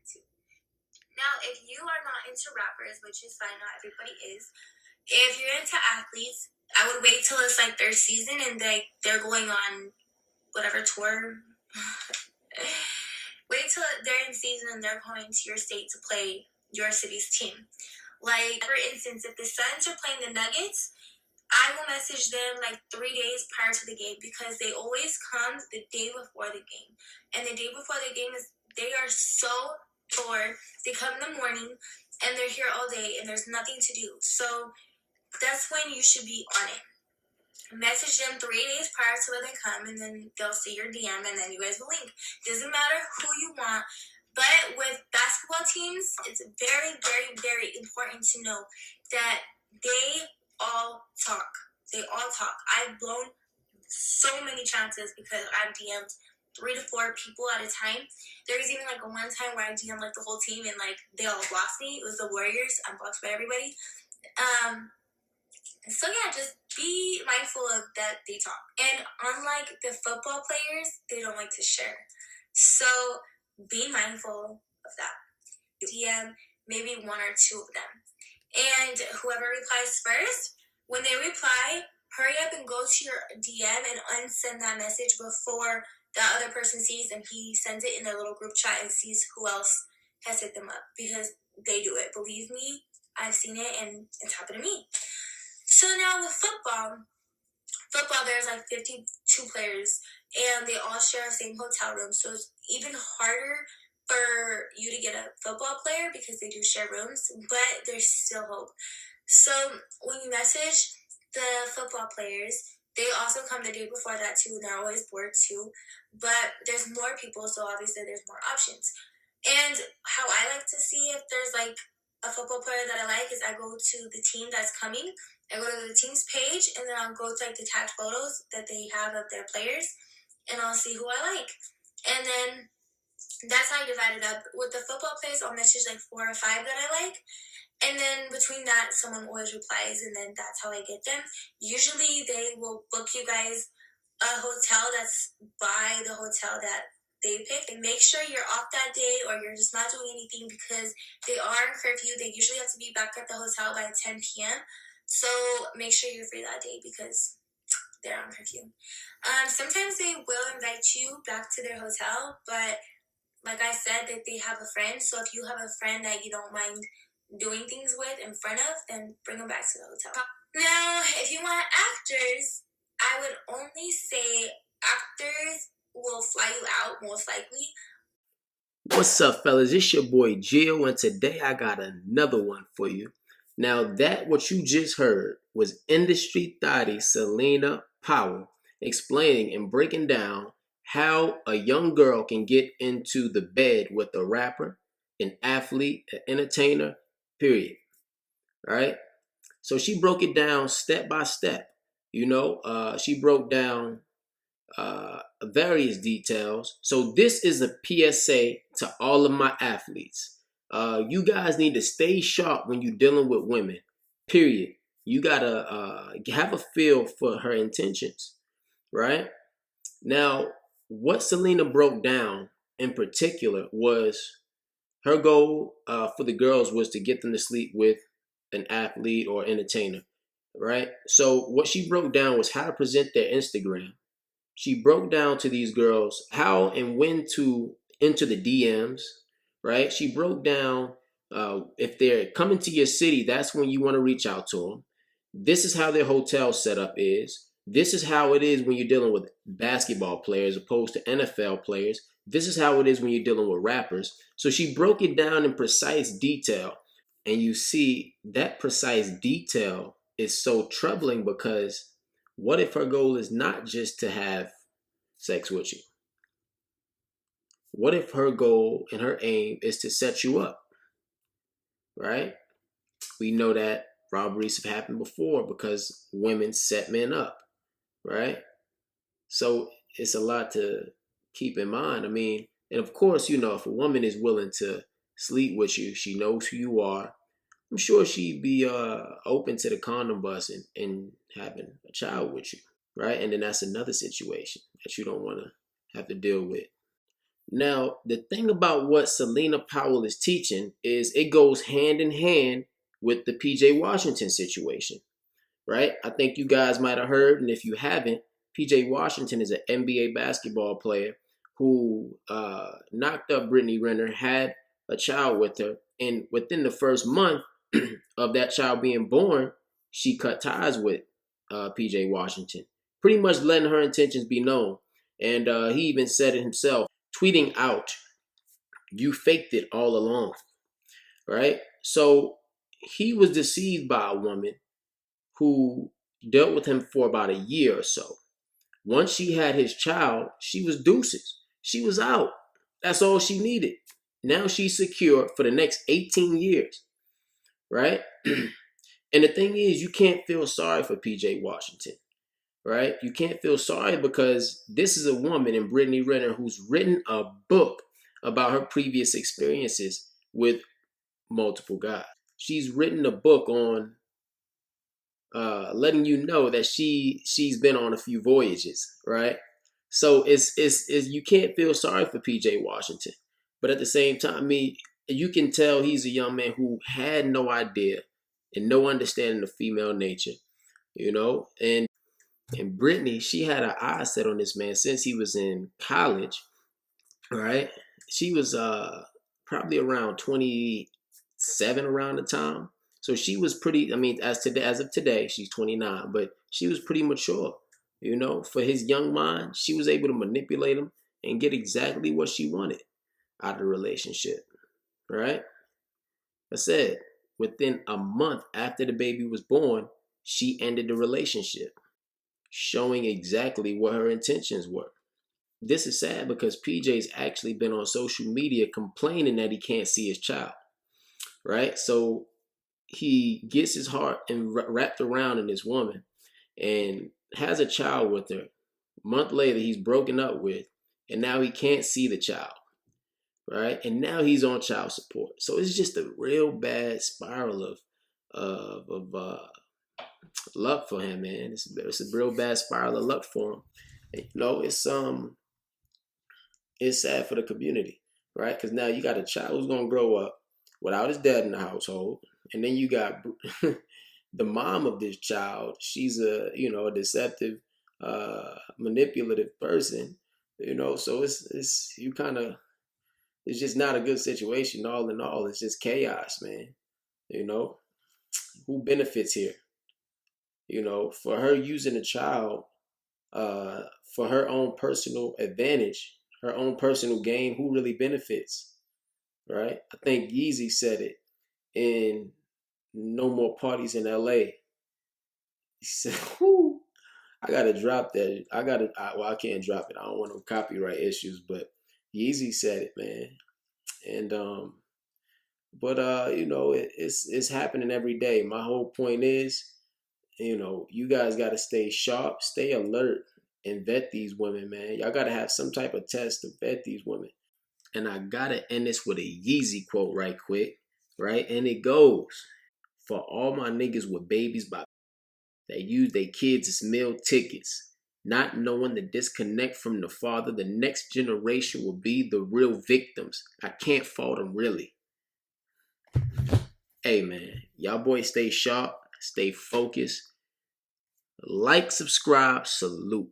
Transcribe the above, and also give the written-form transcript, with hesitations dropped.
into. Now, if you are not into rappers, which is fine, not everybody is. If you're into athletes, I would wait till it's like their season and they're going on whatever tour. Wait till they're in season and they're coming to your state to play your city's team. Like, for instance, if the Suns are playing the Nuggets, I will message them like 3 days prior to the game because they always come the day before the game. And the day before the game they are so bored. They come in the morning and they're here all day and there's nothing to do. So that's when you should be on it. Message them 3 days prior to when they come and then they'll see your DM and then you guys will link. Doesn't matter who you want. But with basketball teams, it's very, very, very important to know that they all talk. They all talk. I've blown so many chances because I've DM'd 3 to 4 people at a time. There was even like a one time where I DM'd like the whole team and like they all blocked me. It was the Warriors. I'm blocked by everybody. So yeah, just be mindful of that they talk. And unlike the football players, they don't like to share. So be mindful of that. DM maybe 1 or 2 of them. And whoever replies first, when they reply, hurry up and go to your DM and unsend that message before the other person sees and he sends it in their little group chat and sees who else has hit them up. Because they do it. Believe me, I've seen it and it's happened to me. So now with football, there's like 52 players and they all share the same hotel room. So it's even harder for you to get a football player because they do share rooms, but there's still hope. So when you message the football players, they also come the day before that too, and they're always bored too. But there's more people, so obviously there's more options. And how I like to see if there's like a football player that I like is I go to the team that's coming. I go to the team's page, and then I'll go to like the tagged photos that they have of their players, and I'll see who I like. And then that's how I divide it up. With the football players, I'll message like 4 or 5 that I like. And then between that, someone always replies, and then that's how I get them. Usually, they will book you guys a hotel that's by the hotel that they pick. And make sure you're off that day or you're just not doing anything because they are in curfew. They usually have to be back at the hotel by 10 p.m. So make sure you're free that day because they're on curfew. Sometimes they will invite you back to their hotel, but like I said, that they have a friend. So if you have a friend that you don't mind doing things with in front of, then bring them back to the hotel. Now, if you want actors, I would only say actors will fly you out most likely. What's up, fellas? It's your boy Jill, and today I got another one for you. Now, what you just heard was industry thotty Selena Powell explaining and breaking down how a young girl can get into the bed with a rapper, an athlete, an entertainer, period. All right? So she broke it down step by step. She broke down various details. So this is a PSA to all of my athletes. You guys need to stay sharp when you're dealing with women. Period. You gotta have a feel for her intentions, right? Now, what Selena broke down in particular was her goal for the girls was to get them to sleep with an athlete or entertainer, right? So what she broke down was how to present their Instagram. She broke down to these girls how and when to enter the DMs, right? She broke down if they're coming to your city, that's when you want to reach out to them. This is how their hotel setup is. This is how it is when you're dealing with basketball players opposed to NFL players. This is how it is when you're dealing with rappers. So she broke it down in precise detail. And you see that precise detail is so troubling because what if her goal is not just to have sex with you? What if her goal and her aim is to set you up, right? We know that robberies have happened before because women set men up, right? So it's a lot to keep in mind. I mean, and of course, if a woman is willing to sleep with you, she knows who you are. I'm sure she'd be open to the condom bust and having a child with you, right? And then that's another situation that you don't want to have to deal with. Now, the thing about what Selena Powell is teaching is it goes hand in hand with the PJ Washington situation, right? I think you guys might have heard, and if you haven't, PJ Washington is an NBA basketball player who knocked up Brittany Renner, had a child with her, and within the first month of that child being born, she cut ties with PJ Washington, pretty much letting her intentions be known. And he even said it himself, tweeting out, "You faked it all along," right? So he was deceived by a woman who dealt with him for about a year or so. Once she had his child, she was deuces. She was out. That's all she needed. Now she's secure for the next 18 years, right? And the thing is, you can't feel sorry for PJ Washington, right? You can't feel sorry because this is a woman in Brittany Renner who's written a book about her previous experiences with multiple guys. She's written a book on letting you know that she's been on a few voyages, right? So it's you can't feel sorry for PJ Washington, but at the same time, you can tell he's a young man who had no idea and no understanding of female nature, you know. And Brittany, she had her eyes set on this man since he was in college, right? She was probably around 27 around the time. So she was pretty, I mean, as of today, she's 29, but she was pretty mature. You know, for his young mind, she was able to manipulate him and get exactly what she wanted out of the relationship, right? I said, within a month after the baby was born, she ended the relationship, showing exactly what her intentions were. This is sad because PJ's actually been on social media complaining that he can't see his child, right? So he gets his heart and wrapped around in this woman and has a child with her. A month later, he's broken up with, and now he can't see the child, right? And now he's on child support. So it's just a real bad spiral of luck for him, man. It's a real bad spiral of luck for him. And, you know, it's sad for the community, right? Because now you got a child who's gonna grow up without his dad in the household, and then you got the mom of this child. She's a deceptive, manipulative person, So it's you kind of it's just not a good situation. All in all, it's just chaos, man. You know who benefits here? For her using a child uh, for her own personal advantage, her own personal gain, who really benefits, right? I think Yeezy said it in No More Parties in LA. He said, whoo, I gotta drop that. I can't drop it. I don't want no copyright issues, but Yeezy said it, man. And but it's happening every day. My whole point is, you guys got to stay sharp, stay alert, and vet these women, man. Y'all got to have some type of test to vet these women. And I got to end this with a Yeezy quote right quick, right? And it goes, "For all my niggas with babies that use their kids as meal tickets, not knowing the disconnect from the father, the next generation will be the real victims. I can't fault them, really." Hey, man, y'all boys stay sharp, stay focused. Like, subscribe, salute.